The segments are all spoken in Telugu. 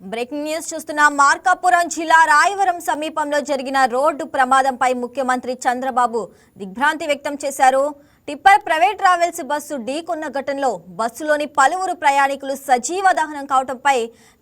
బ్రేకింగ్ న్యూస్ చూస్తున్న మార్కాపురం జిల్లా రాయవరం సమీపంలో జరిగిన రోడ్డు ప్రమాదంపై ముఖ్యమంత్రి చంద్రబాబు దిగ్భ్రాంతి వ్యక్తం చేశారు. టిప్పర్ ప్రైవేట్ ట్రావెల్స్ బస్సు ఢీకొన్న ఘటనలో బస్సులోని పలువురు ప్రయాణికులు సజీవ దహనం కావడంపై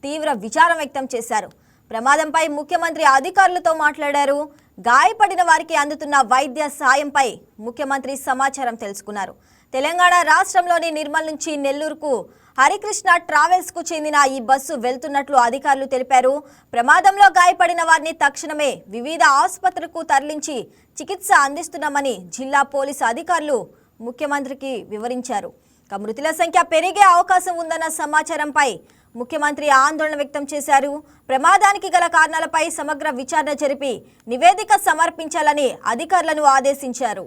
తీవ్ర విచారం వ్యక్తం చేశారు. ప్రమాదంపై ముఖ్యమంత్రి అధికారులతో మాట్లాడారు. గాయపడిన వారికి అందుతున్న వైద్య సాయంపై ముఖ్యమంత్రి సమాచారం తెలుసుకున్నారు. తెలంగాణ రాష్ట్రంలోని నిర్మల్ నుంచి నెల్లూరుకు హరికృష్ణ ట్రావెల్స్ కు చెందిన ఈ బస్సు వెళ్తున్నట్లు అధికారులు తెలిపారు. ప్రమాదంలో గాయపడిన వారిని తక్షణమే వివిధ ఆసుపత్రులకు తరలించి చికిత్స అందిస్తున్నామని జిల్లా పోలీసు అధికారులు ముఖ్యమంత్రికి వివరించారు. మృతుల సంఖ్య పెరిగే అవకాశం ఉందన్న సమాచారంపై ముఖ్యమంత్రి ఆందోళన వ్యక్తం చేశారు. ప్రమాదానికి గల కారణాలపై సమగ్ర విచారణ జరిపి నివేదిక సమర్పించాలని అధికారులను ఆదేశించారు.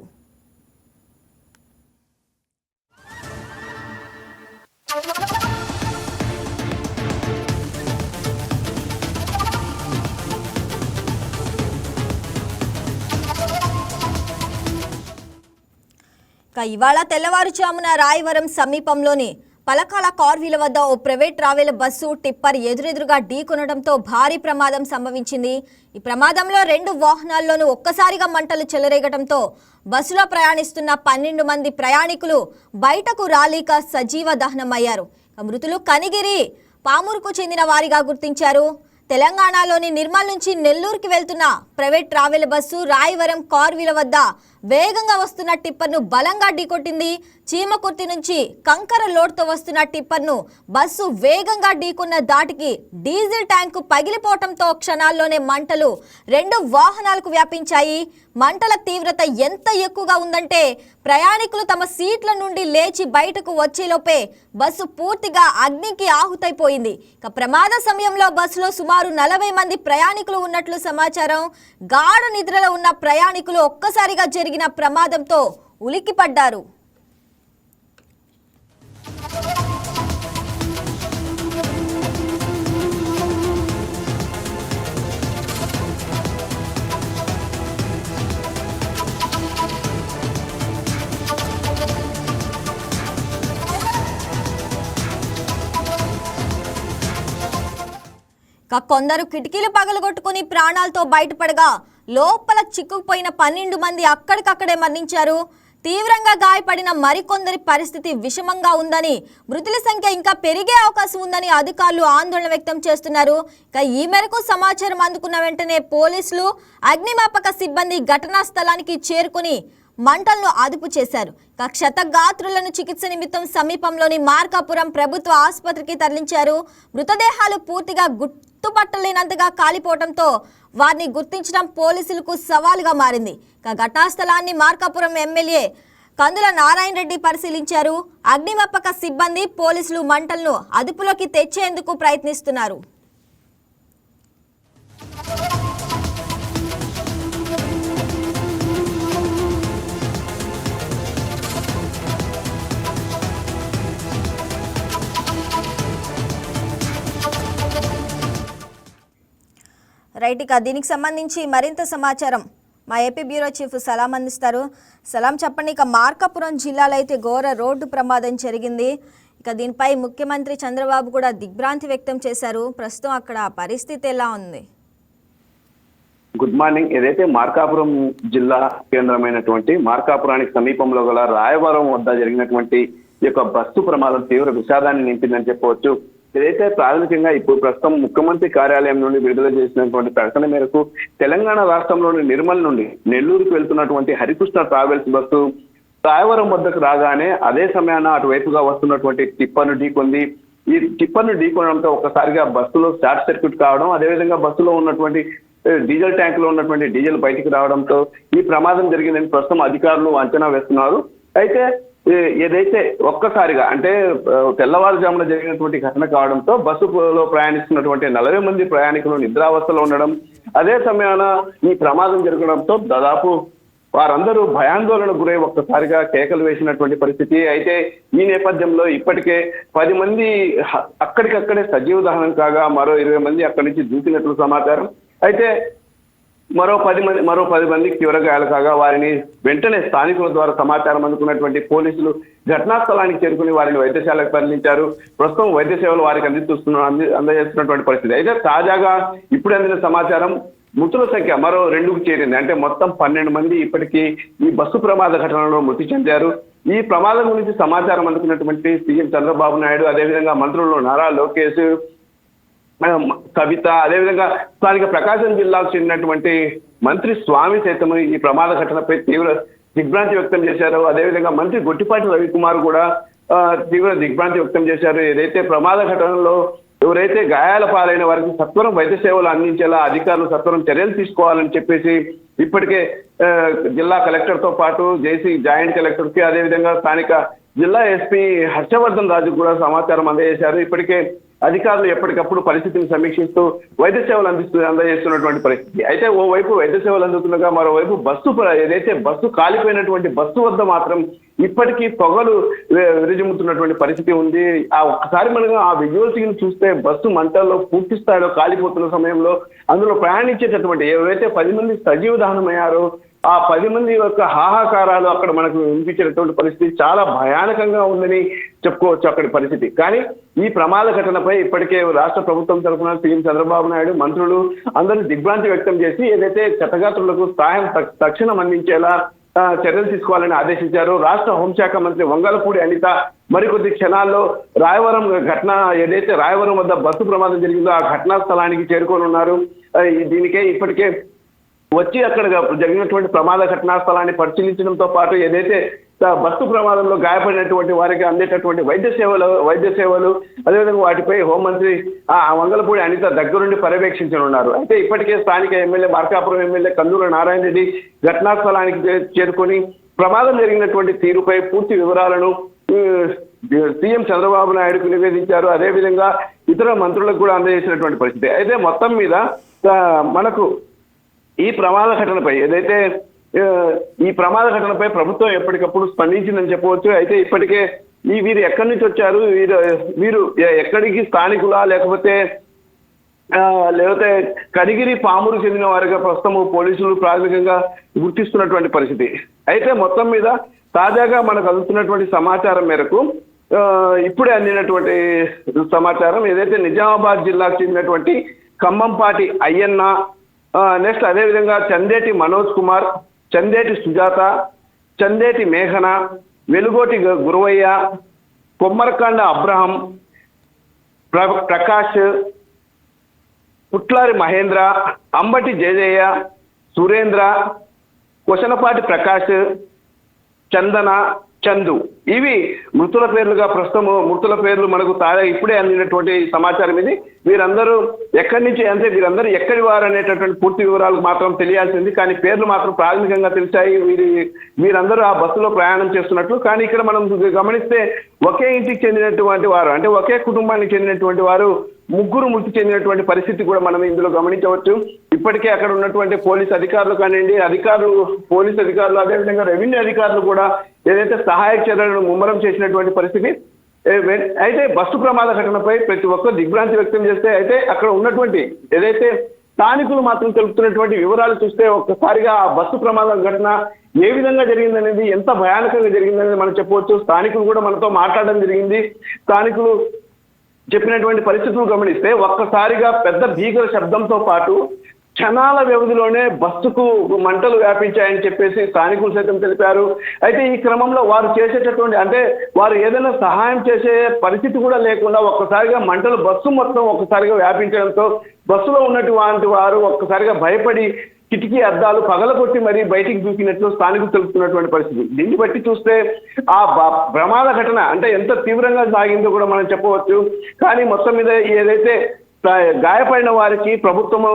ఇవాళ తెల్లవారుజామున రాయవరం సమీపంలోని పలకాల కార్వీల వద్ద ఓ ప్రైవేట్ ట్రావెల్ బస్సు టిప్పర్ ఎదురెదురుగా ఢీకొనడంతో భారీ ప్రమాదం సంభవించింది. ఈ ప్రమాదంలో 2 వాహనాల్లోనూ ఒక్కసారిగా మంటలు చెలరేగడంతో బస్సులో ప్రయాణిస్తున్న 12 మంది ప్రయాణికులు బయటకు రాలేక సజీవ దహనమయ్యారు. మృతులు కనిగిరి పామూరుకు చెందిన వారిగా గుర్తించారు. తెలంగాణలోని నిర్మల్ నుంచి నెల్లూరుకి వెళ్తున్న ప్రైవేట్ ట్రావెల్ బస్సు రాయవరం కార్వీల వద్ద వేగంగా వస్తున్న టిప్పర్ను బలంగా ఢీకొట్టింది. చీమకుర్తి నుంచి కంకర లోడ్తో వస్తున్న టిప్పర్ను బస్సు వేగంగా ఢీకొన్న దాటికి డీజిల్ ట్యాంకు పగిలిపోవడంతో క్షణాల్లోనే మంటలు 2 వాహనాలకు వ్యాపించాయి. మంటల తీవ్రత ఎంత ఎక్కువగా ఉందంటే ప్రయాణికులు తమ సీట్ల నుండి లేచి బయటకు వచ్చేలోపే బస్సు పూర్తిగా అగ్నికి ఆహుతైపోయింది. ప్రమాద సమయంలో బస్సులో సుమారు 40 మంది ప్రయాణికులు ఉన్నట్లు సమాచారం. గాఢ నిద్రలో ఉన్న ప్రయాణికులు ఒక్కసారిగా జరిగిన ప్రమాదంతో ఉలిక్కిపడ్డారు. కొందరు కిటికీలు పగలగొట్టుకుని ప్రాణాలతో బయటపడగా లోపల చిక్కుకుపోయిన 12 మంది అక్కడికక్కడే మరణించారు. తీవ్రంగా గాయపడిన మరికొందరి పరిస్థితి విషమంగా ఉందని, మృతుల సంఖ్య ఇంకా పెరిగే అవకాశం ఉందని అధికారులు ఆందోళన వ్యక్తం చేస్తున్నారు. ఈ మేరకు సమాచారం అందుకున్న వెంటనే పోలీసులు, అగ్నిమాపక సిబ్బంది ఘటనా స్థలానికి చేరుకుని మంటలను అదుపు చేశారు. క్షతగాత్రులను చికిత్స నిమిత్తం సమీపంలోని మార్కాపురం ప్రభుత్వ ఆసుపత్రికి తరలించారు. మృతదేహాలు పూర్తిగా గుర్తుపట్టలేనంతగా కాలిపోవడంతో వారిని గుర్తించడం పోలీసులకు సవాలుగా మారింది. ఘటనా స్థలాన్ని మార్కాపురం ఎమ్మెల్యే కందుల నారాయణ రెడ్డి పరిశీలించారు. అగ్నిమాపక సిబ్బంది, పోలీసులు మంటలను అదుపులోకి తెచ్చేందుకు ప్రయత్నిస్తున్నారు. రైట్, దీనికి సంబంధించి మరింత సమాచారం మా ఏపీ బ్యూరో చీఫ్ సలాం అందిస్తారు. సలాం, చెప్పండి. మార్కాపురం జిల్లాలో అయితే ఘోర రోడ్డు ప్రమాదం జరిగింది. దీనిపై ముఖ్యమంత్రి చంద్రబాబు కూడా దిగ్భ్రాంతి వ్యక్తం చేశారు. ప్రస్తుతం అక్కడ పరిస్థితి ఎలా ఉంది? Good morning. ఏదైతే మార్కాపురం జిల్లా కేంద్రమైనటువంటి మార్కాపురానికి సమీపంలో గల రాయవరం వద్ద జరిగినటువంటి ఈ యొక్క బస్సు ప్రమాదం తీవ్ర విషాదాన్ని నింపిందని చెప్పవచ్చు. ఏదైతే ప్రాథమికంగా ఇప్పుడు ప్రస్తుతం ముఖ్యమంత్రి కార్యాలయం నుండి విడుదల చేసినటువంటి ప్రకటన మేరకు తెలంగాణ రాష్ట్రంలోని నిర్మల్ నుండి నెల్లూరుకు వెళ్తున్నటువంటి హరికృష్ణ ట్రావెల్స్ బస్సు రాయవరం వద్దకు రాగానే అదే సమయాన అటువైపుగా వస్తున్నటువంటి టిప్పర్ను ఢీకొంది. ఈ టిప్పర్ను ఢీకొనడంతో ఒక్కసారిగా బస్సులో షార్ట్ సర్క్యూట్ కావడం, అదేవిధంగా బస్సులో ఉన్నటువంటి డీజిల్ ట్యాంక్ లో ఉన్నటువంటి డీజిల్ బయటికి రావడంతో ఈ ప్రమాదం జరిగిందని ప్రస్తుతం అధికారులు అంచనా వేస్తున్నారు. అయితే ఏదైతే ఒక్కసారిగా అంటే తెల్లవారుజామున జరిగినటువంటి ఘటన కావడంతో బస్సులో ప్రయాణిస్తున్నటువంటి 40 మంది ప్రయాణికులు నిద్రావస్థలో ఉండడం, అదే సమయాన ఈ ప్రమాదం జరగడంతో దాదాపు వారందరూ భయాందోళన గురై ఒక్కసారిగా కేకలు వేసినటువంటి పరిస్థితి. అయితే ఈ నేపథ్యంలో ఇప్పటికే 10 మంది అక్కడికక్కడే సజీవ దహనం కాగా మరో 20 మంది అక్కడి నుంచి దూకినట్లు సమాచారం. అయితే మరో 10 మందికి తీవ్ర గాయాలు కాగా వారిని వెంటనే స్థానికుల ద్వారా సమాచారం అందుకున్నటువంటి పోలీసులు ఘటనా స్థలానికి చేరుకుని వారిని వైద్యశాలకు తరలించారు. ప్రస్తుతం వైద్య సేవలు వారికి అందజేస్తున్నటువంటి పరిస్థితి. అయితే తాజాగా ఇప్పుడు అందిన సమాచారం మృతుల సంఖ్య మరో 2కు చేరింది. అంటే మొత్తం 12 మంది ఇప్పటికీ ఈ బస్సు ప్రమాద ఘటనలో మృతి చెందారు. ఈ ప్రమాదం గురించి సమాచారం అందుకున్నటువంటి సీఎం చంద్రబాబు నాయుడు, అదేవిధంగా మంత్రులు నారా లోకేష్, కవిత, అదేవిధంగా స్థానిక ప్రకాశం జిల్లాకు చెందినటువంటి మంత్రి స్వామి సైతం ఈ ప్రమాద ఘటనపై తీవ్ర దిగ్భ్రాంతి వ్యక్తం చేశారు. అదేవిధంగా మంత్రి గొట్టిపాటి రవికుమార్ కూడా తీవ్ర దిగ్భ్రాంతి వ్యక్తం చేశారు. ఏదైతే ప్రమాద ఘటనలో ఎవరైతే గాయాల పాలైన వారికి సత్వరం వైద్య సేవలు అందించేలా అధికారులు సత్వరం చర్యలు తీసుకోవాలని చెప్పేసి ఇప్పటికే జిల్లా కలెక్టర్ తో పాటు జాయింట్ కలెక్టర్ కి, అదేవిధంగా స్థానిక జిల్లా ఎస్పీ హర్షవర్ధన్ రాజు కూడా సమాచారం అందజేశారు. ఇప్పటికే అధికారులు ఎప్పటికప్పుడు పరిస్థితిని సమీక్షిస్తూ వైద్య సేవలు అందజేస్తున్నటువంటి పరిస్థితి. అయితే ఓవైపు వైద్య సేవలు అందుతుండగా మరోవైపు ఏదైతే బస్సు కాలిపోయినటువంటి బస్సు వద్ద మాత్రం ఇప్పటికీ పొగలు విరజిమ్ముతున్నటువంటి పరిస్థితి ఉంది. ఒక్కసారి మనం ఆ విజువల్స్ చూస్తే బస్సు మంటల్లో పూర్తి స్థాయిలో కాలిపోతున్న సమయంలో అందులో ప్రయాణించేటటువంటి ఎవరైతే 10 మంది సజీవ దహనమయ్యారో ఆ 10 మంది యొక్క హాహాకారాలు అక్కడ మనకు వినిపించేటటువంటి పరిస్థితి చాలా భయానకంగా ఉందని చెప్పుకోవచ్చు అక్కడి పరిస్థితి. కానీ ఈ ప్రమాద ఘటనపై ఇప్పటికే రాష్ట్ర ప్రభుత్వం తరఫున సీఎం చంద్రబాబు నాయుడు, మంత్రులు అందరూ దిగ్భ్రాంతి వ్యక్తం చేసి ఏదైతే క్షతగాత్రులకు సహాయం తక్షణం అందించేలా చర్యలు తీసుకోవాలని ఆదేశించారు. రాష్ట్ర హోంశాఖ మంత్రి వంగలపూడి అనిత మరికొద్ది క్షణాల్లో రాయవరం ఏదైతే రాయవరం వద్ద బస్సు ప్రమాదం జరిగిందో ఆ ఘటనా స్థలానికి చేరుకొని ఉన్నారు. దీనికే ఇప్పటికే వచ్చి అక్కడ జరిగినటువంటి ప్రమాద ఘటనా స్థలాన్ని పరిశీలించడంతో పాటు ఏదైతే బస్సు ప్రమాదంలో గాయపడినటువంటి వారికి అందేటటువంటి వైద్య సేవలు అదేవిధంగా వాటిపై హోంమంత్రి వంగలపూడి అనిత దగ్గరుండి పర్యవేక్షించనున్నారు. అయితే ఇప్పటికే స్థానిక ఎమ్మెల్యే మార్కాపురం ఎమ్మెల్యే కందూరు నారాయణ రెడ్డి ఘటనా స్థలానికి చేరుకొని ప్రమాదం జరిగినటువంటి తీరుపై పూర్తి వివరాలను సీఎం చంద్రబాబు నాయుడుకు నివేదించారు. అదేవిధంగా ఇతర మంత్రులకు కూడా అందజేసినటువంటి పరిస్థితి. అయితే మొత్తం మీద మనకు ఈ ప్రమాద ఘటనపై ప్రభుత్వం ఎప్పటికప్పుడు స్పందించిందని చెప్పవచ్చు. అయితే ఇప్పటికే వీరు ఎక్కడి నుంచి వచ్చారు, వీరు ఎక్కడికి స్థానికులా లేకపోతే కడిగిరి పామూరు చెందిన వారిగా ప్రస్తుతం పోలీసులు ప్రాథమికంగా గుర్తిస్తున్నటువంటి పరిస్థితి. అయితే మొత్తం మీద తాజాగా మనకు అందుతున్నటువంటి సమాచారం మేరకు ఇప్పుడే అందినటువంటి సమాచారం ఏదైతే నిజామాబాద్ జిల్లాకు చెందినటువంటి ఖమ్మంపాటి అయ్యన్న, నెక్స్ట్ అదేవిధంగా చందేటి మనోజ్ కుమార్, చందేటి సుజాత, చందేటి మేఘన, వెలుగోటి గురవయ్య, కొమ్మరకాండ అబ్రహం, ప్రకాష్, పుట్లారి మహేంద్ర, అంబటి జయజయ, సురేంద్ర, కొసనపాటి ప్రకాష్, చందన, చందు ఇవి మృతుల పేర్లుగా ప్రస్తుతం మృతుల పేర్లు మనకు ఇప్పుడే అందినటువంటి సమాచారం ఇది. వీరందరూ ఎక్కడి నుంచి అంటే వీరందరూ ఎక్కడి వారు అనేటటువంటి పూర్తి వివరాలు మాత్రం తెలియాల్సింది. కానీ పేర్లు మాత్రం ప్రాథమికంగా తెలిసాయి. వీరందరూ ఆ బస్సులో ప్రయాణం చేస్తున్నట్లు. కానీ ఇక్కడ మనం గమనిస్తే ఒకే ఇంటికి చెందినటువంటి వారు అంటే ఒకే కుటుంబానికి చెందినటువంటి వారు ముగ్గురు మృతి చెందినటువంటి పరిస్థితి కూడా మనం ఇందులో గమనించవచ్చు. ఇప్పటికే అక్కడ ఉన్నటువంటి పోలీస్ అధికారులు కానివ్వండి, పోలీస్ అధికారులు అదేవిధంగా రెవెన్యూ అధికారులు కూడా ఏదైతే సహాయక చర్యలను ముమ్మరం చేసినటువంటి పరిస్థితి. అయితే బస్సు ప్రమాద ఘటనపై ప్రతి ఒక్కరు దిగ్భ్రాంతి వ్యక్తం చేస్తే అయితే అక్కడ ఉన్నటువంటి ఏదైతే స్థానికులు మాత్రం తెలుపుతున్నటువంటి వివరాలు చూస్తే ఒక్కసారిగా ఆ బస్సు ప్రమాద ఘటన ఏ విధంగా జరిగిందనేది, ఎంత భయానకంగా జరిగిందనేది మనం చెప్పవచ్చు. స్థానికులు కూడా మనతో మాట్లాడడం జరిగింది. స్థానికులు చెప్పినటువంటి పరిస్థితులు గమనిస్తే ఒక్కసారిగా పెద్ద భీకర శబ్దంతో పాటు క్షణాల వ్యవధిలోనే బస్సుకు మంటలు వ్యాపించాయని చెప్పేసి స్థానికులు సైతం తెలిపారు. అయితే ఈ క్రమంలో వారు చేసేటటువంటి అంటే వారు ఏదైనా సహాయం చేసే పరిస్థితి కూడా లేకుండా ఒక్కసారిగా మంటలు బస్సు మొత్తం ఒక్కసారిగా వ్యాపించడంతో బస్సులో ఉన్నటువంటి వారు ఒక్కసారిగా భయపడి కిటికీ అద్దాలు పగలగొట్టి మరీ బయటికి దూకినట్లు స్థానికులు తెలుపుతున్నటువంటి పరిస్థితి. దీన్ని బట్టి చూస్తే ఆ ప్రమాద ఘటన అంటే ఎంత తీవ్రంగా సాగిందో కూడా మనం చెప్పవచ్చు. కానీ మొత్తం మీద ఏదైతే గాయపడిన వారికి ప్రభుత్వము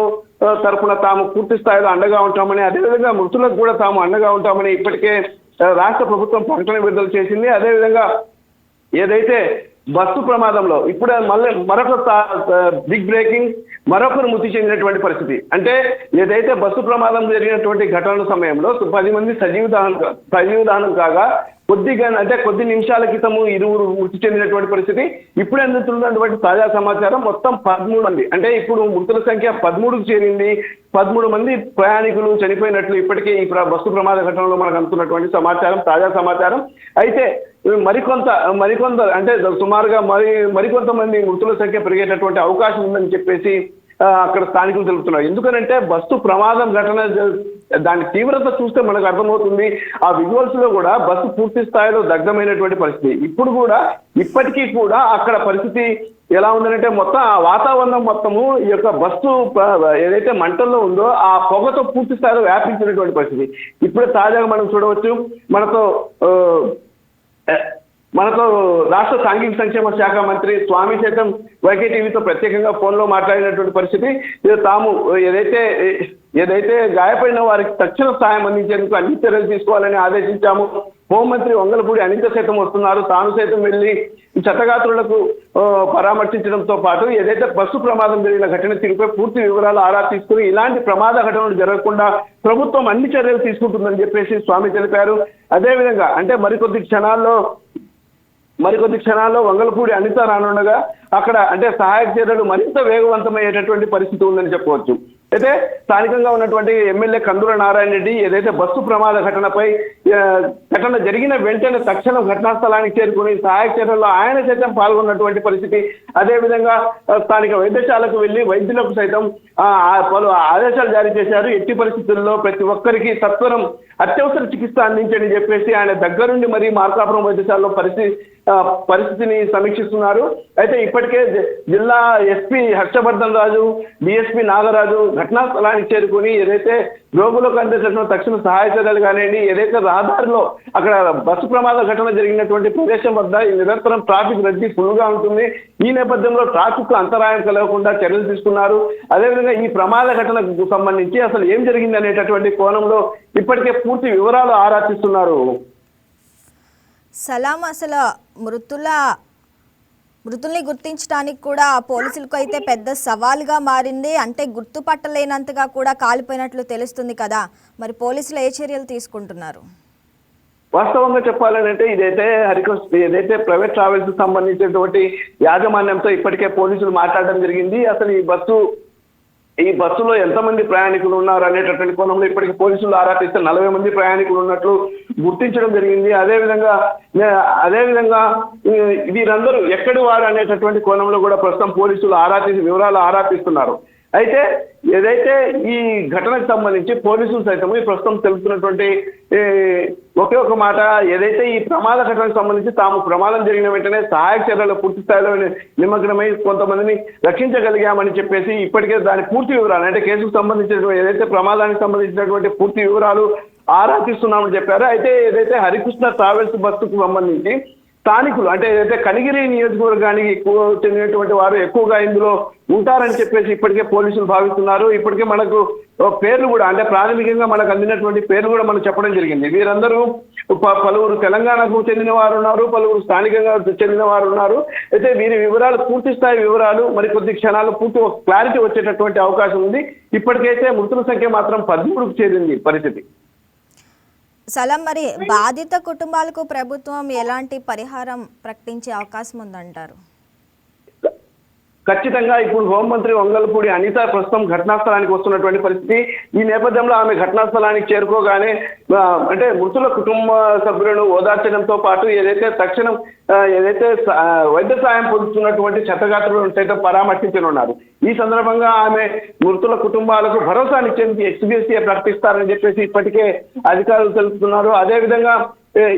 తరఫున తాము పూర్తి స్థాయిలో అండగా ఉంటామని, అదేవిధంగా మృతులకు కూడా తాము అండగా ఉంటామని ఇప్పటికే రాష్ట్ర ప్రభుత్వం ప్రకటన విడుదల చేసింది. అదేవిధంగా ఏదైతే బస్సు ప్రమాదంలో ఇప్పుడే మళ్ళీ మరొక బిగ్ బ్రేకింగ్, మరొకరు మృతి చెందినటువంటి పరిస్థితి. అంటే ఏదైతే బస్సు ప్రమాదం జరిగినటువంటి ఘటన సమయంలో 10 మంది సజీవ దహనం కాగా కొద్ది నిమిషాల క్రితము 2 మృతి చెందినటువంటి పరిస్థితి. ఇప్పుడు అందుతున్నటువంటి తాజా సమాచారం మొత్తం 13 మంది, అంటే ఇప్పుడు మృతుల సంఖ్య 13కు చేరింది. 13 మంది ప్రయాణికులు చనిపోయినట్లు ఇప్పటికే ఈ బస్సు ప్రమాద ఘటనలో మనకు అందుతున్నటువంటి సమాచారం, తాజా సమాచారం. అయితే మరికొంత అంటే సుమారుగా మరికొంతమంది మృతుల సంఖ్య పెరిగేటటువంటి అవకాశం ఉందని చెప్పేసి అక్కడ స్థానికులు తెలుపుతున్నారు. ఎందుకనంటే బస్సు ప్రమాదం ఘటన దాని తీవ్రత చూస్తే మనకు అర్థమవుతుంది. ఆ విజువల్స్ లో కూడా బస్సు పూర్తి స్థాయిలో దగ్ధమైనటువంటి పరిస్థితి. ఇప్పటికీ కూడా అక్కడ పరిస్థితి ఎలా ఉందంటే మొత్తం ఆ వాతావరణం మొత్తము ఈ యొక్క బస్సు ఏదైతే మంటల్లో ఉందో ఆ పొగతో పూర్తి స్థాయిలో వ్యాపించినటువంటి పరిస్థితి. ఇప్పుడే తాజాగా మనం చూడవచ్చు. మనతో రాష్ట్ర సాంఘిక సంక్షేమ శాఖ మంత్రి స్వామి సైతం వైకే టీవీతో ప్రత్యేకంగా ఫోన్లో మాట్లాడినటువంటి పరిస్థితి. తాము ఏదైతే గాయపడిన వారికి తక్షణ సాయం అందించేందుకు అన్ని చర్యలు తీసుకోవాలని ఆదేశించాము. హోంమంత్రి వంగలపూడి అనిత సైతం వస్తున్నారు. తాను సైతం వెళ్లి క్షతగాత్రులకు పరామర్శించడంతో పాటు ఏదైతే బస్సు ప్రమాదం జరిగిన ఘటన తీరుపై పూర్తి వివరాలు ఆరా తీసుకుని ఇలాంటి ప్రమాద ఘటనలు జరగకుండా ప్రభుత్వం అన్ని చర్యలు తీసుకుంటుందని చెప్పేసి స్వామి తెలిపారు. అదేవిధంగా అంటే మరికొద్ది క్షణాల్లో వంగలపూడి అనిత రానుండగా అక్కడ అంటే సహాయక చర్యలు మరింత వేగవంతమయ్యేటటువంటి పరిస్థితి ఉందని చెప్పవచ్చు. అయితే స్థానికంగా ఉన్నటువంటి ఎమ్మెల్యే కందుల నారాయణ రెడ్డి ఏదైతే బస్సు ప్రమాద ఘటన జరిగిన వెంటనే తక్షణం ఘటనా స్థలానికి చేరుకుని సహాయక చర్యల్లో ఆయన సైతం పాల్గొన్నటువంటి పరిస్థితి. అదేవిధంగా స్థానిక వైద్యశాలకు వెళ్లి వైద్యులకు సైతం పలు ఆదేశాలు జారీ చేశారు. ఎట్టి పరిస్థితుల్లో ప్రతి ఒక్కరికి సత్వరం అత్యవసర చికిత్స అందించని చెప్పేసి ఆయన దగ్గరుండి మరీ మార్కాపురం వైద్యశాలలో పరిస్థితిని సమీక్షిస్తున్నారు. అయితే ఇప్పటికే జిల్లా ఎస్పీ హర్షవర్ధన్ రాజు, డిఎస్పీ నాగరాజు ఘటనా స్థలానికి చేరుకుని ఏదైతే రోగులకు అందించిన తక్షణ సహాయ చర్యలు కానివ్వండి, ఏదైతే రహదారిలో అక్కడ బస్సు ప్రమాద ఘటన జరిగినటువంటి ప్రదేశం వద్ద నిరంతరం ట్రాఫిక్ రద్దీ ఫుల్గా ఉంటుంది. ఈ నేపథ్యంలో ట్రాఫిక్ అంతరాయం కలగకుండా చర్యలు తీసుకున్నారు. అదేవిధంగా ఈ ప్రమాద ఘటనకు సంబంధించి అసలు ఏం జరిగింది అనేటటువంటి కోణంలో ఇప్పటికే పూర్తి వివరాలు ఆరా తీస్తున్నారు. సలాం, అసలు మృతుల్ని గుర్తించడానికి కూడా పోలీసులకు అయితే పెద్ద సవాల్గా మారింది. అంటే గుర్తుపట్టలేనంతగా కూడా కాలిపోయినట్లు తెలుస్తుంది కదా, మరి పోలీసులు ఏ చర్యలు తీసుకుంటున్నారు? వాస్తవంగా చెప్పాలంటే ఏదైతే ప్రైవేట్ ట్రావెల్స్ సంబంధించినటువంటి యాజమాన్యంతో ఇప్పటికే పోలీసులు మాట్లాడడం జరిగింది. అసలు ఈ బస్సులో ఎంతమంది ప్రయాణికులు ఉన్నారు అనేటటువంటి కోణంలో ఇప్పటికి పోలీసులు ఆరా తీస్తే 40 మంది ప్రయాణికులు ఉన్నట్లు గుర్తించడం జరిగింది. అదేవిధంగా వీరందరూ ఎక్కడి వారు అనేటటువంటి కోణంలో కూడా ప్రస్తుతం పోలీసులు వివరాలు ఆరా తీస్తున్నారు. అయితే ఏదైతే ఈ ఘటనకు సంబంధించి పోలీసులు సైతం ప్రస్తుతం తెలుపుతున్నటువంటి ఒకే ఒక మాట, ఏదైతే ఈ ప్రమాద ఘటనకు సంబంధించి తాము ప్రమాదం జరిగిన వెంటనే సహాయక చర్యలు పూర్తి స్థాయిలో నిమగ్నమై కొంతమందిని రక్షించగలిగామని చెప్పేసి ఇప్పటికే దాని పూర్తి వివరాలు అంటే కేసుకు సంబంధించిన ఏదైతే ప్రమాదానికి సంబంధించినటువంటి పూర్తి వివరాలు ఆరా తీస్తున్నామని చెప్పారు. అయితే ఏదైతే హరికృష్ణ ట్రావెల్స్ బస్సుకు సంబంధించి స్థానికులు అంటే ఏదైతే కనిగిరి నియోజకవర్గానికి ఎక్కువ చెందినటువంటి వారు ఎక్కువగా ఇందులో ఉంటారని చెప్పేసి ఇప్పటికే పోలీసులు భావిస్తున్నారు. ఇప్పటికే మనకు పేర్లు కూడా అంటే ప్రాథమికంగా మనకు అందినటువంటి పేర్లు కూడా మనం చెప్పడం జరిగింది. వీరందరూ పలువురు తెలంగాణకు చెందిన వారు ఉన్నారు, పలువురు స్థానికంగా చెందిన వారు ఉన్నారు. అయితే వీరి వివరాలు పూర్తి స్థాయి వివరాలు మరి కొద్ది క్షణాలు పూర్తి క్లారిటీ వచ్చేటటువంటి అవకాశం ఉంది. ఇప్పటికైతే మృతుల సంఖ్య మాత్రం 13కు చేరింది పరిస్థితి. సలాం, మరి బాధిత కుటుంబాలకు ప్రభుత్వం ఎలాంటి పరిహారం ప్రకటించే అవకాశం ఉందంటారు? ఖచ్చితంగా ఇప్పుడు హోంమంత్రి వంగలపూడి అనిత ప్రస్తుతం ఘటనా స్థలానికి వస్తున్నటువంటి పరిస్థితి. ఈ నేపథ్యంలో ఆమె ఘటనా స్థలానికి చేరుకోగానే అంటే మృతుల కుటుంబ సభ్యులను ఓదార్చడంతో పాటు తక్షణం వైద్య సాయం పొందుతున్నటువంటి క్షతగాత్రులను సైతం పరామర్శించనున్నారు. ఈ సందర్భంగా ఆమె మృతుల కుటుంబాలకు భరోసానిచ్చేందుకు ఎక్స్గ్రేషియా ప్రకటిస్తారని చెప్పేసి ఇప్పటికే అధికారులు తెలుపుతున్నారు. అదేవిధంగా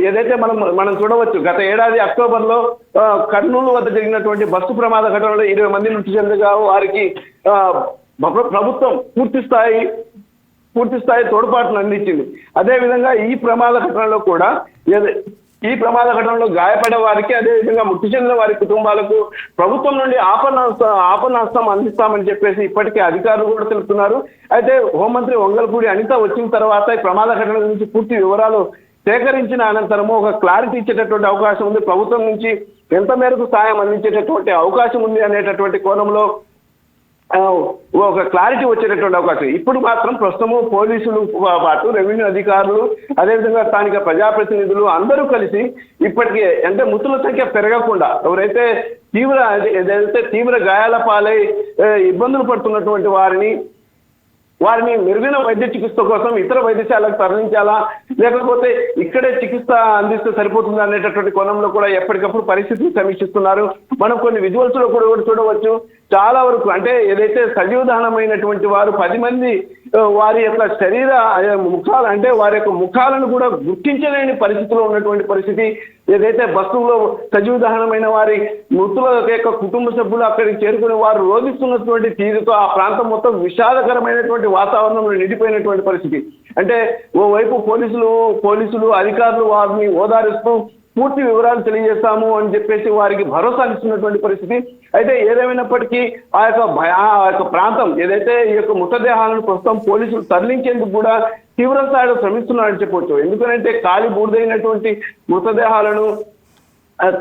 ఏదైతే మనం చూడవచ్చు, గత ఏడాది అక్టోబర్లో కర్నూలు వద్ద జరిగినటువంటి బస్సు ప్రమాద ఘటనలో 20 మంది మృతి చెందగా వారికి ప్రభుత్వం పూర్తి స్థాయి తోడ్పాటును అందించింది. అదేవిధంగా ఈ ప్రమాద ఘటనలో గాయపడే వారికి అదేవిధంగా మృతి చెందిన వారి కుటుంబాలకు ప్రభుత్వం నుండి ఆపన్నాస్తం అందిస్తామని చెప్పేసి ఇప్పటికే అధికారులు కూడా తెలుపుతున్నారు. అయితే హోంమంత్రి వంగలపూడి అనిత వచ్చిన తర్వాత ఈ ప్రమాద ఘటన గురించి పూర్తి వివరాలు సేకరించిన అనంతరము ఒక క్లారిటీ ఇచ్చేటటువంటి అవకాశం ఉంది. ప్రభుత్వం నుంచి ఎంత మేరకు సాయం అందించేటటువంటి అవకాశం ఉంది అనేటటువంటి కోణంలో ఒక క్లారిటీ వచ్చేటటువంటి అవకాశం. ఇప్పుడు మాత్రం ప్రస్తుతము పోలీసులు పాటు రెవెన్యూ అధికారులు అదేవిధంగా స్థానిక ప్రజాప్రతినిధులు అందరూ కలిసి ఇప్పటికే అంటే మృతుల సంఖ్య పెరగకుండా ఎవరైతే ఏదైతే తీవ్ర గాయాల పాలై ఇబ్బందులు పడుతున్నటువంటి వారిని మెరుగైన వైద్య చికిత్స కోసం ఇతర వైద్యశాలకు తరలించాలా లేకపోతే ఇక్కడే చికిత్స అందిస్తే సరిపోతుందా అనేటటువంటి కోణంలో కూడా ఎప్పటికప్పుడు పరిస్థితిని సమీక్షిస్తున్నారు. మనం కొన్ని విజువల్స్ లో కూడా చూడవచ్చు. చాలా వరకు అంటే ఏదైతే సజీవ దహనమైనటువంటి వారు 10 మంది వారి యొక్క శరీర ముఖాలు అంటే వారి యొక్క ముఖాలను కూడా గుర్తించలేని పరిస్థితిలో ఉన్నటువంటి పరిస్థితి. ఏదైతే బస్సులో సజీవ దహనమైన వారి మృతుల యొక్క కుటుంబ సభ్యులు అక్కడికి చేరుకుని వారు రోధిస్తున్నటువంటి తీరుతో ఆ ప్రాంతం మొత్తం విషాదకరమైనటువంటి వాతావరణంలో నిండిపోయినటువంటి పరిస్థితి. అంటే ఓవైపు పోలీసులు అధికారులు వారిని ఓదారుస్తూ పూర్తి వివరాలు తెలియజేస్తాము అని చెప్పేసి వారికి భరోసా ఇస్తున్నటువంటి పరిస్థితి. అయితే ఏదేమైనప్పటికీ ఆ యొక్క ప్రాంతం ఏదైతే ఈ యొక్క మృతదేహాలను ప్రస్తుతం పోలీసులు తరలించేందుకు కూడా తీవ్ర స్థాయిలో శ్రమిస్తున్నారని చెప్పవచ్చు. ఎందుకంటే కాలి బూడిదైనటువంటి మృతదేహాలను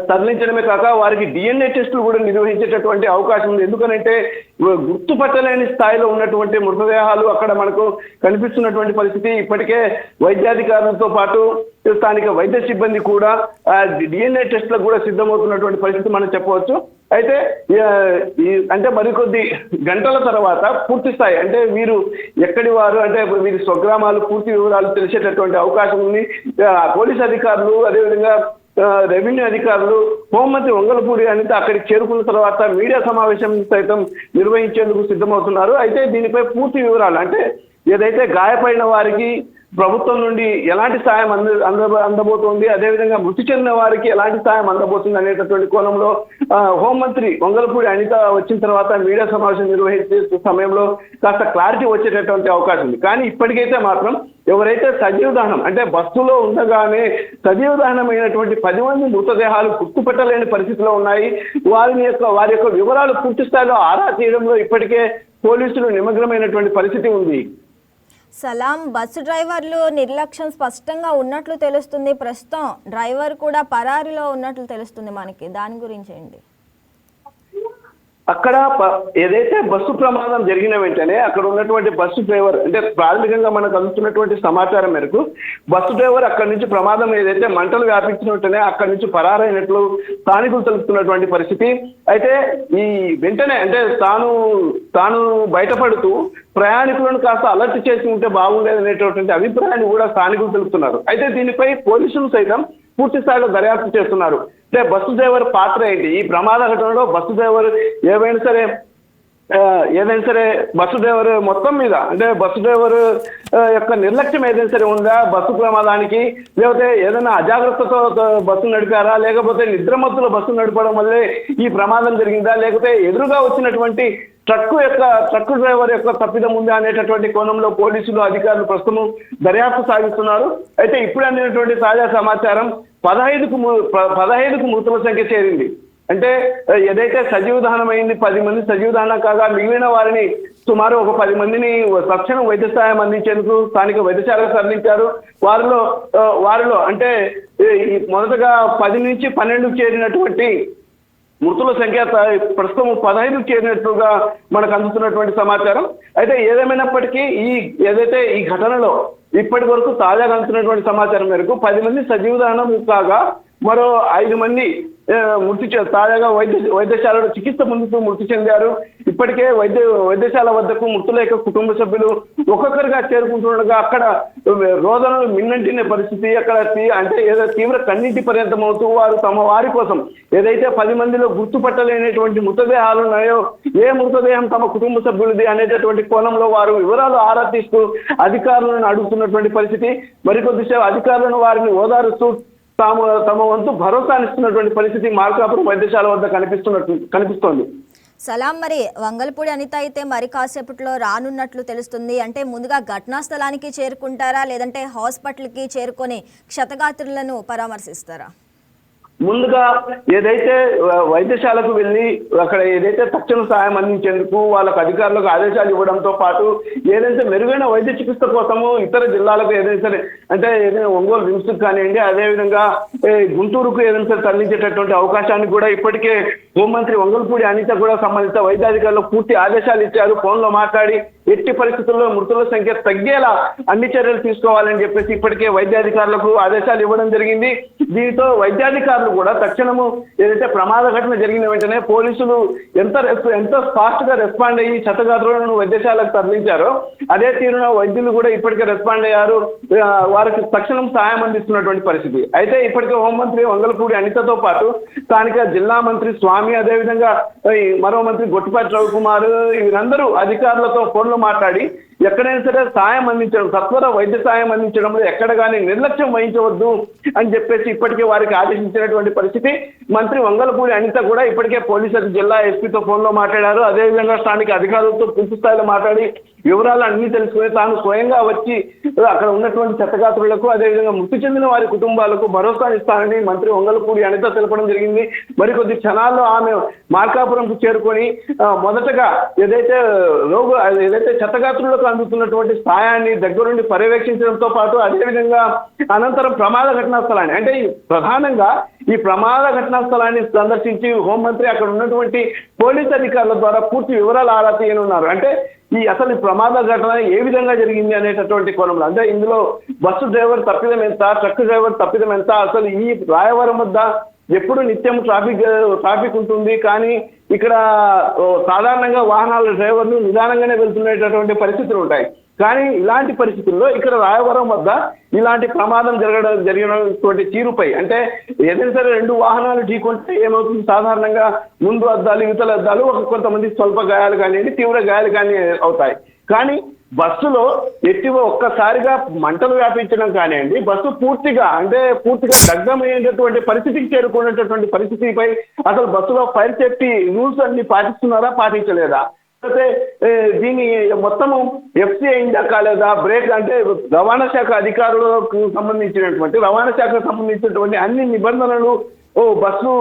తరలించడమే కాక వారికి DNA టెస్టులు కూడా నిర్వహించేటటువంటి అవకాశం ఉంది. ఎందుకంటే గుర్తుపట్టలేని స్థాయిలో ఉన్నటువంటి మృతదేహాలు అక్కడ మనకు కనిపిస్తున్నటువంటి పరిస్థితి. ఇప్పటికే వైద్యాధికారులతో పాటు స్థానిక వైద్య సిబ్బంది కూడా DNA టెస్టులకు కూడా సిద్ధమవుతున్నటువంటి పరిస్థితి మనం చెప్పవచ్చు. అయితే అంటే మరికొద్ది గంటల తర్వాత పూర్తి స్థాయి అంటే వీరు ఎక్కడి వారు అంటే వీరి స్వగ్రామాలు పూర్తి వివరాలు తెలిసేటటువంటి అవకాశం ఉంది. పోలీస్ అధికారులు అదేవిధంగా రెవెన్యూ అధికారులు హోంమంత్రి వంగలపూడి అనిత అక్కడికి చేరుకున్న తర్వాత మీడియా సమావేశం సైతం నిర్వహించేందుకు సిద్ధమవుతున్నారు. అయితే దీనిపై పూర్తి వివరాలు అంటే ఏదైతే గాయపడిన వారికి ప్రభుత్వం నుండి ఎలాంటి సాయం అందబోతోంది అదేవిధంగా మృతి చెందిన వారికి ఎలాంటి సాయం అందబోతుంది అనేటటువంటి కోణంలో హోంమంత్రి వంగలపూడి అనిత వచ్చిన తర్వాత మీడియా సమావేశం నిర్వహించే సమయంలో కాస్త క్లారిటీ వచ్చేటటువంటి అవకాశం ఉంది. కానీ ఇప్పటికైతే మాత్రం ఎవరైతే సజీవ దహనం అంటే బస్సులో ఉండగానే సజీవ దహనమైనటువంటి 10 మంది మృతదేహాలు గుర్తుపెట్టలేని పరిస్థితిలో ఉన్నాయి. వారి యొక్క వివరాలు పూర్తి స్థాయిలో ఆరా తీయడంలో ఇప్పటికే పోలీసులు నిమగ్నమైనటువంటి పరిస్థితి ఉంది. సలాం, బస్సు డ్రైవర్లు నిర్లక్ష్యం స్పష్టంగా ఉన్నట్లు తెలుస్తుంది. ప్రస్తుతం డ్రైవర్ కూడా పరారీలో ఉన్నట్లు తెలుస్తుంది మనకి. దాని గురించి ఏంటి? అక్కడ ఏదైతే బస్సు ప్రమాదం జరిగిన వెంటనే అక్కడ ఉన్నటువంటి బస్సు డ్రైవర్ అంటే ప్రాథమికంగా మనకు అందుతున్నటువంటి సమాచారం మేరకు బస్సు డ్రైవర్ అక్కడి నుంచి ప్రమాదం ఏదైతే మంటలు వ్యాపించిన వెంటనే అక్కడి నుంచి పరారైనట్లు స్థానికులు తెలుపుతున్నటువంటి పరిస్థితి. అయితే ఈ వెంటనే అంటే తాను బయటపడుతూ ప్రయాణికులను కాస్త అలర్ట్ చేసి ఉంటే బాగుండేది అనేటటువంటి అభిప్రాయాన్ని కూడా స్థానికులు తెలుపుతున్నారు. అయితే దీనిపై పోలీసులు సైతం పూర్తి స్థాయిలో దర్యాప్తు చేస్తున్నారు. అంటే బస్సు డ్రైవర్ పాత్ర ఏంటి, ఈ ప్రమాద ఘటనలో బస్సు డ్రైవర్ ఏదైనా సరే బస్సు డ్రైవర్ మొత్తం మీద అంటే బస్సు డ్రైవర్ యొక్క నిర్లక్ష్యం ఏదైనా సరే ఉందా బస్సు ప్రమాదానికి, లేకపోతే ఏదైనా అజాగ్రత్తతో బస్సు నడిపారా, లేకపోతే నిద్రమత్తులో బస్సు నడపడం వల్లే ఈ ప్రమాదం జరిగిందా, లేకపోతే ఎదురుగా వచ్చినటువంటి ట్రక్కు డ్రైవర్ యొక్క తప్పిదం ఉందా అనేటటువంటి కోణంలో పోలీసులు అధికారులు ప్రస్తుతం దర్యాప్తు సాగిస్తున్నారు. అయితే ఇప్పుడు అందినటువంటి తాజా సమాచారం 15కు మృతుల సంఖ్య చేరింది. అంటే ఏదైతే సజీవ దహనం అయింది 10 మంది సజీవ దహనం కాగా మిగిలిన వారిని సుమారు ఒక 10 మందిని తక్షణం వైద్య సహాయం అందించేందుకు స్థానిక వైద్యశాలకు తరలించారు. వారిలో అంటే మొదటగా 10 నుంచి 12కు చేరినటువంటి మృతుల సంఖ్య ప్రస్తుతం 15కు చేరినట్లుగా మనకు అందుతున్నటువంటి సమాచారం. అయితే ఏదేమైనప్పటికీ ఏదైతే ఈ ఘటనలో ఇప్పటి వరకు తాజాగా అందుతున్నటువంటి సమాచారం మేరకు 10 మంది సజీవ దహనం కాగా మరో 5 మంది తాజాగా వైద్యశాలలో చికిత్స పొందుతూ మృతి చెందారు. ఇప్పటికే వైద్యశాల వద్దకు మృతుల యొక్క కుటుంబ సభ్యులు ఒక్కొక్కరిగా చేరుకుంటుండగా అక్కడ రోదనలు మిన్నంటిన పరిస్థితి. అక్కడ అంటే ఏదో తీవ్ర కన్నీటి పర్యంతం అవుతూ వారు తమ వారి కోసం ఏదైతే 10 మందిలో గుర్తుపట్టలేనటువంటి మృతదేహాలు ఉన్నాయో ఏ మృతదేహం తమ కుటుంబ సభ్యులది అనేటటువంటి కోణంలో వారు వివరాలు ఆరా తీస్తూ అధికారులను అడుగుతున్నటువంటి పరిస్థితి. మరికొద్దిసేపు అధికారులను వారిని ఓదారుస్తూ తమ వంతు భరోసానిస్తున్నటువంటి పరిస్థితి మార్కాపురం వైద్యశాల వద్ద కనిపిస్తోంది. సలాం, మరి వంగలపూడి అనిత అయితే మరి కాసేపట్లో రానున్నట్లు తెలుస్తుంది. అంటే ముందుగా ఘటనా స్థలానికి చేరుకుంటారా లేదంటే హాస్పిటల్కి చేరుకొని క్షతగాత్రులను పరామర్శిస్తారా? ముందుగా ఏదైతే వైద్యశాలకు వెళ్ళి అక్కడ ఏదైతే తక్షణ సాయం అందించేందుకు వాళ్ళకు అధికారులకు ఆదేశాలు ఇవ్వడంతో పాటు ఏదైతే మెరుగైన వైద్య చికిత్స కోసము ఇతర జిల్లాలకు ఏదైతే సరే అంటే ఏదైనా ఒంగోలు రిమ్స్కి కానివ్వండి, అదేవిధంగా గుంటూరుకు ఏదైనా సరే తరలించేటటువంటి అవకాశాన్ని కూడా ఇప్పటికే హోంమంత్రి వంగల్పూడి అనిత కూడా సంబంధిత వైద్యాధికారులకు పూర్తి ఆదేశాలు ఇచ్చారు. ఫోన్లో మాట్లాడి ఎట్టి పరిస్థితుల్లో మృతుల సంఖ్య తగ్గేలా అన్ని చర్యలు తీసుకోవాలని చెప్పేసి ఇప్పటికే వైద్యాధికారులకు ఆదేశాలు ఇవ్వడం జరిగింది. దీంతో వైద్యాధికారులు కూడా తక్షణము ఏదైతే ప్రమాద ఘటన జరిగిన వెంటనే పోలీసులు ఎంత ఫాస్ట్ గా రెస్పాండ్ అయ్యి క్షతగాత్రులను వైద్యశాలకు తరలించారో అదే తీరున వైద్యులు కూడా ఇప్పటికే రెస్పాండ్ అయ్యారు. వారికి తక్షణం సాయం అందిస్తున్నటువంటి పరిస్థితి. అయితే ఇప్పటికే హోంమంత్రి వంగల్పూడి అనితతో పాటు స్థానిక జిల్లా మంత్రి స్వామి, అదేవిధంగా మరో మంత్రి గొట్టిపాటి రవికుమార్ వీరందరూ అధికారులతో ఫోన్లో మాట్లాడి ఎక్కడైనా సరే సాయం అందించడం, సత్వర వైద్య సాయం అందించడంలో ఎక్కడ కానీ నిర్లక్ష్యం వహించవద్దు అని చెప్పేసి ఇప్పటికే వారికి ఆదేశించినటువంటి పరిస్థితి. మంత్రి వంగలపూడి అనిత కూడా ఇప్పటికే పోలీసులు జిల్లా ఎస్పీతో ఫోన్లో మాట్లాడారు. అదేవిధంగా స్థానిక అధికారులతో పూర్తి స్థాయిలో మాట్లాడి వివరాలు అన్ని తెలుసుకుని తాను స్వయంగా వచ్చి అక్కడ ఉన్నటువంటి క్షతగాత్రులకు అదేవిధంగా మృతి చెందిన వారి కుటుంబాలకు భరోసా ఇస్తానని మంత్రి వంగలపూడి అనిత తెలపడం జరిగింది. మరికొద్ది క్షణాల్లో ఆమె మార్కాపురంకు చేరుకొని మొదటగా ఏదైతే క్షతగాత్రులకు అందుతున్నటువంటి సాయాన్ని దగ్గరుండి పర్యవేక్షించడంతో పాటు అదేవిధంగా అనంతరం ప్రమాద ఘటనా స్థలాన్ని అంటే ప్రధానంగా ఈ ప్రమాద ఘటనా స్థలాన్ని సందర్శించి హోంమంత్రి అక్కడ ఉన్నటువంటి పోలీస్ అధికారుల ద్వారా పూర్తి వివరాలు ఆరా తీయనున్నారు. అంటే అసలు ఈ ప్రమాద ఘటన ఏ విధంగా జరిగింది అనేటటువంటి కోణంలో, అంటే ఇందులో బస్సు డ్రైవర్ తప్పిదం ఎంత, ట్రక్ డ్రైవర్ తప్పిదం ఎంత, అసలు ఈ రాయవరం వద్ద ఎప్పుడు నిత్యం ట్రాఫిక్ ఉంటుంది కానీ ఇక్కడ సాధారణంగా వాహనాల డ్రైవర్లు నిదానంగానే వెళ్తున్నటువంటి పరిస్థితులు ఉంటాయి. కానీ ఇలాంటి పరిస్థితుల్లో ఇక్కడ రాయవరం వద్ద ఇలాంటి ప్రమాదం జరిగినటువంటి తీరుపై అంటే ఏదైనా సరే రెండు వాహనాలు ఢీకొంటే ఏమవుతుంది, సాధారణంగా ముందు అద్దాలు యువతల అద్దాలు కొంతమంది స్వల్ప గాయాలు కానివ్వండి, తీవ్ర గాయాలు కానీ అవుతాయి. కానీ బస్సులో ఒక్కసారిగా మంటలు వ్యాపించడం కానివ్వండి, బస్సు పూర్తిగా దగ్ధమయ్యేటటువంటి పరిస్థితికి చేరుకునేటటువంటి పరిస్థితిపై అసలు బస్సులో ఫైర్ సేఫ్టీ రూల్స్ అన్ని పాటిస్తున్నారా, పాటించలేదా, అయితే దీని మొత్తము ఎఫ్సీ అయిందా కాలేదా, బ్రేక్ అంటే రవాణా శాఖ అధికారులకు సంబంధించినటువంటి అన్ని నిబంధనలు బస్సు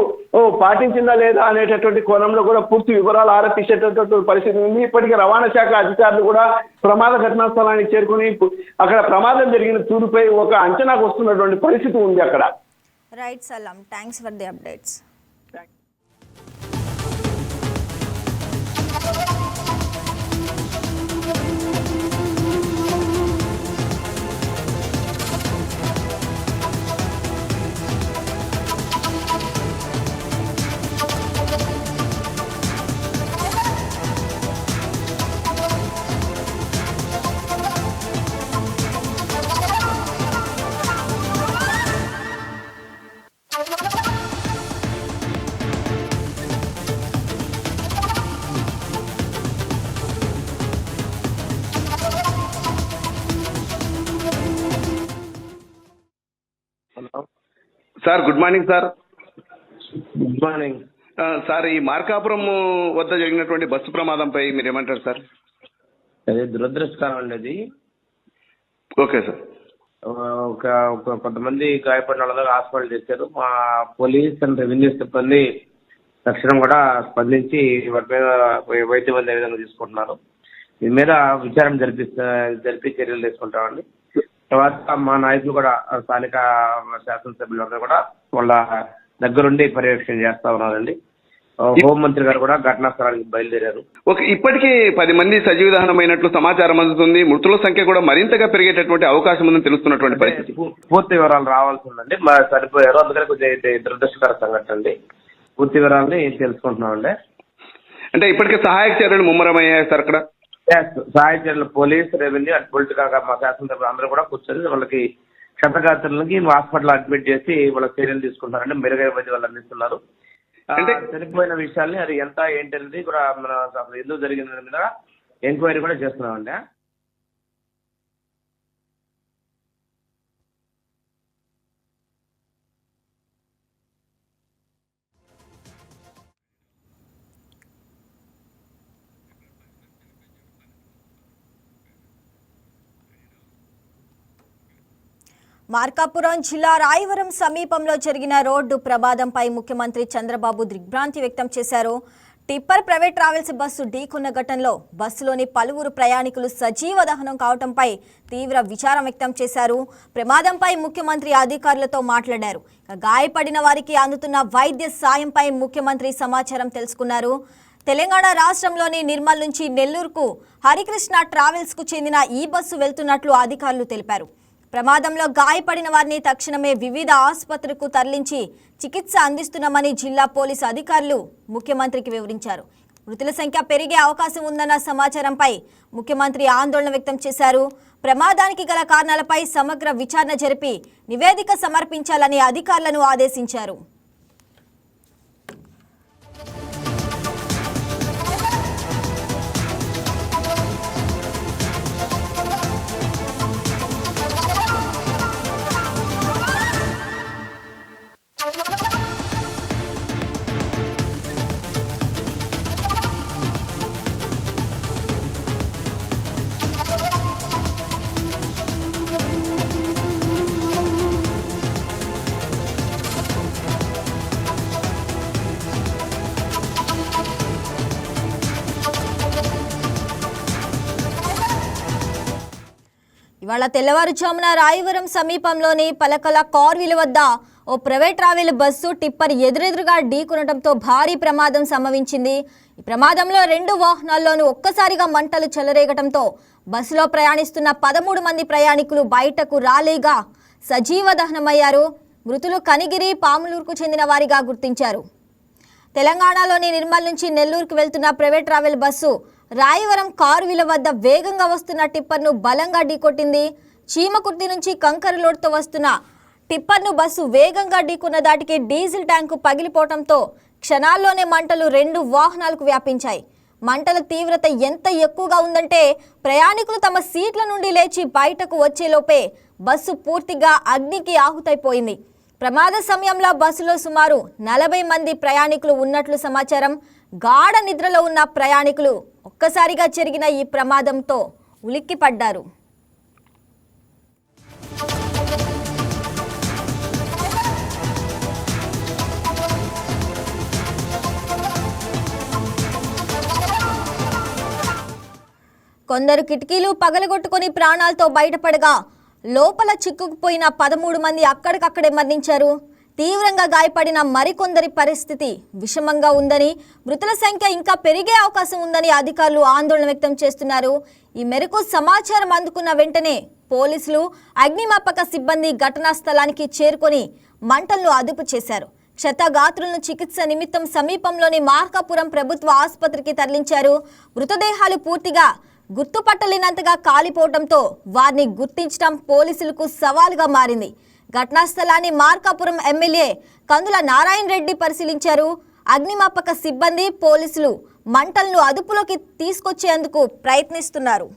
పాటించిందా లేదా అనేటటువంటి కోణంలో కూడా పూర్తి వివరాలు ఆరా తీసేటటువంటి పరిస్థితి ఉంది. ఇప్పటికే రవాణా శాఖ అధికారులు కూడా ప్రమాద ఘటనా స్థలానికి చేరుకుని అక్కడ ప్రమాదం జరిగిన తీరుపై ఒక అంచనాకు వస్తున్నటువంటి పరిస్థితి ఉంది అక్కడ. రైట్ సలాం, thanks for the updates. Sir good morning sir. Good morning sir, ఈ మార్కాపురం వద్ద జరిగినటువంటి బస్సు ప్రమాదంపై మీరు ఏమంటారు సార్? అదే దురదృష్టకరం అండి అది. Okay sir. కొంతమంది గాయపడిన వాళ్ళ హాస్పిటల్ చేశారు. మా పోలీస్ అండ్ రెవెన్యూ సిబ్బంది తక్షణం కూడా స్పందించి వాటి మీద వైద్యం అందే విధంగా తీసుకుంటున్నారు. దీని మీద విచారణ జరిపి చర్యలు తీసుకుంటామండి. తర్వాత మా నాయకులు కూడా స్థానిక శాసనసభ్యులందరూ కూడా వాళ్ళ దగ్గరుండి పర్యవేక్షణ చేస్తా ఉన్నారండి. హోంమంత్రి గారు కూడా ఘటనా స్థలానికి బయలుదేరారు. ఓకే, ఇప్పటికీ 10 మంది సజీవ దహనమైనట్లు సమాచారం అందుతుంది. మృతుల సంఖ్య కూడా మరింతగా పెరిగేటటువంటి అవకాశం ఉందని తెలుస్తున్నటువంటి పరిస్థితి. పూర్తి వివరాలు రావాల్సి ఉందండి. సరిపోయారు, అందుకని కొంచెం దురదృష్టకర సంఘటన అండి. పూర్తి వివరాలని తెలుసుకుంటున్నామండి. అంటే ఇప్పటికే సహాయక చర్యలు ముమ్మరమయ్యాయి సార్ అక్కడ? సహాయ చర్యలు పోలీస్, రెవెన్యూ అండ్ పొలిటికల్ మా శాసనసభ్యులు అందరూ కూడా కూర్చొని వాళ్ళకి క్షతగాత్రులకి హాస్పిటల్ అడ్మిట్ చేసి వాళ్ళ చర్యలు తీసుకుంటారండి. మెరుగైన వైద్యం వాళ్ళు అందిస్తున్నారు. అంటే చనిపోయిన విషయాల్ని అది ఎంత ఏంటనేది కూడా మన ఎందుకు జరిగింది మీద ఎంక్వైరీ కూడా చేస్తున్నామండి. మార్కాపురం జిల్లా రాయవరం సమీపంలో జరిగిన రోడ్డు ప్రమాదంపై ముఖ్యమంత్రి చంద్రబాబు దిగ్భ్రాంతి వ్యక్తం చేశారు. టిప్పర్ ప్రైవేట్ ట్రావెల్స్ బస్సు ఢీకొన్న ఘటనలో బస్సులోని పలువురు ప్రయాణికులు సజీవ దహనం కావడంపై తీవ్ర విచారం వ్యక్తం చేశారు. ప్రమాదంపై ముఖ్యమంత్రి అధికారులతో మాట్లాడారు. గాయపడిన వారికి అందుతున్న వైద్య సాయంపై ముఖ్యమంత్రి సమాచారం తెలుసుకున్నారు. తెలంగాణ రాష్ట్రంలోని నిర్మల్ నుంచి నెల్లూరుకు హరికృష్ణ ట్రావెల్స్కు చెందిన ఈ బస్సు వెళ్తున్నట్లు అధికారులు తెలిపారు. ప్రమాదంలో గాయపడిన వారిని తక్షణమే వివిధ ఆసుపత్రులకు తరలించి చికిత్స అందిస్తున్నామని జిల్లా పోలీసు అధికారులు ముఖ్యమంత్రికి వివరించారు. మృతుల సంఖ్య పెరిగే అవకాశం ఉందన్న సమాచారంపై ముఖ్యమంత్రి ఆందోళన వ్యక్తం చేశారు. ప్రమాదానికి గల కారణాలపై సమగ్ర విచారణ జరిపి నివేదిక సమర్పించాలని అధికారులను ఆదేశించారు. ఇవాళ తెల్లవారుజామున రాయవరం సమీపంలోని పలకల కార్విల వద్ద ఓ ప్రైవేట్ ట్రావెల్ బస్సు టిప్పర్ ఎదురెదురుగా ఢీకొనడంతో భారీ ప్రమాదం సంభవించింది. ఈ ప్రమాదంలో 2 వాహనాల్లోనూ ఒక్కసారిగా మంటలు చెలరేగడంతో బస్సులో ప్రయాణిస్తున్న 13 మంది ప్రయాణికులు బయటకు రాలేగా సజీవ దహనమయ్యారు. మృతులు కనిగిరి, పాములూరుకు చెందిన వారిగా గుర్తించారు. తెలంగాణలోని నిర్మల్ నుంచి నెల్లూరుకు వెళ్తున్న ప్రైవేట్ ట్రావెల్ బస్సు రాయవరం కార్విల వద్ద వేగంగా వస్తున్న టిప్పర్ను బలంగా ఢీకొట్టింది. చీమకుర్తి నుంచి కంకర లోడ్తో వస్తున్న టిప్పర్ను బస్సు వేగంగా ఢీకొన్న దాటికి డీజిల్ ట్యాంకు పగిలిపోవడంతో క్షణాల్లోనే మంటలు 2 వాహనాలకు వ్యాపించాయి. మంటల తీవ్రత ఎంత ఎక్కువగా ఉందంటే ప్రయాణికులు తమ సీట్ల నుండి లేచి బయటకు వచ్చేలోపే బస్సు పూర్తిగా అగ్నికి ఆహుతైపోయింది. ప్రమాద సమయంలో బస్సులో సుమారు 40 మంది ప్రయాణికులు ఉన్నట్లు సమాచారం. గాఢ నిద్రలో ఉన్న ప్రయాణికులు ఒక్కసారిగా జరిగిన ఈ ప్రమాదంతో ఉలిక్కిపడ్డారు. కొందరు కిటికీలు పగలగొట్టుకుని ప్రాణాలతో బయటపడగా లోపల చిక్కుకుపోయిన 13 మంది అక్కడికక్కడే మరణించారు. తీవ్రంగా గాయపడిన మరికొందరి పరిస్థితి విషమంగా ఉందని, మృతుల సంఖ్య ఇంకా పెరిగే అవకాశం ఉందని అధికారులు ఆందోళన వ్యక్తం చేస్తున్నారు. ఈ మేరకు సమాచారం అందుకున్న వెంటనే పోలీసులు, అగ్నిమాపక సిబ్బంది ఘటనా స్థలానికి చేరుకొని మంటలను అదుపు చేశారు. క్షతగాత్రులను చికిత్స నిమిత్తం సమీపంలోని మార్కాపురం ప్రభుత్వ ఆసుపత్రికి తరలించారు. మృతదేహాలు పూర్తిగా గుర్తుపట్టలేనంతగా కాలిపోవడంతో వారిని గుర్తించడం పోలీసులకు సవాలుగా మారింది. ఘటనా స్థలాన్ని మార్కాపురం ఎమ్మెల్యే కందుల నారాయణ రెడ్డి పరిశీలించారు. అగ్నిమాపక సిబ్బంది, పోలీసులు మంటలను అదుపులోకి తీసుకొచ్చేందుకు ప్రయత్నిస్తున్నారు.